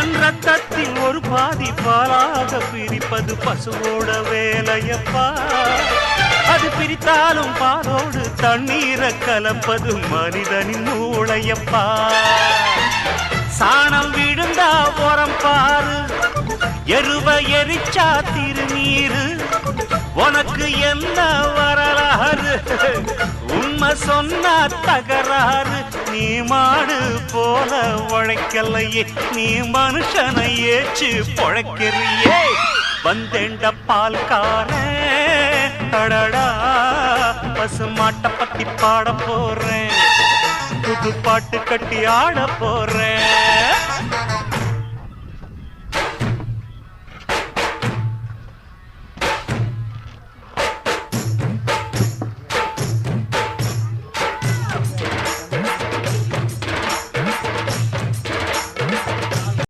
தன் ரத்தத்தில் ஒரு பாதி பாலாக பிரிப்பது பசுவோட வேலையப்பா. அது பிரித்தாலும் பாலோடு தண்ணீரை கலப்பது மனிதனின் மூளையப்பா. சாணம் விழுந்தா உரம் பாரு, எருவ எரிச்சா திருநீரு. உனக்கு என்ன வரலாறு, உண்மை சொன்னா தகராறு. நீ மாடு போல உழைக்கலையே, நீ மனுஷனை ஏச்சு பொழைக்கிறியே. வந்தேண்ட பால்காரே அடடா, பசு மாட்டை பத்தி பாட போறேன், புது பாட்டு கட்டி ஆட போறேன்.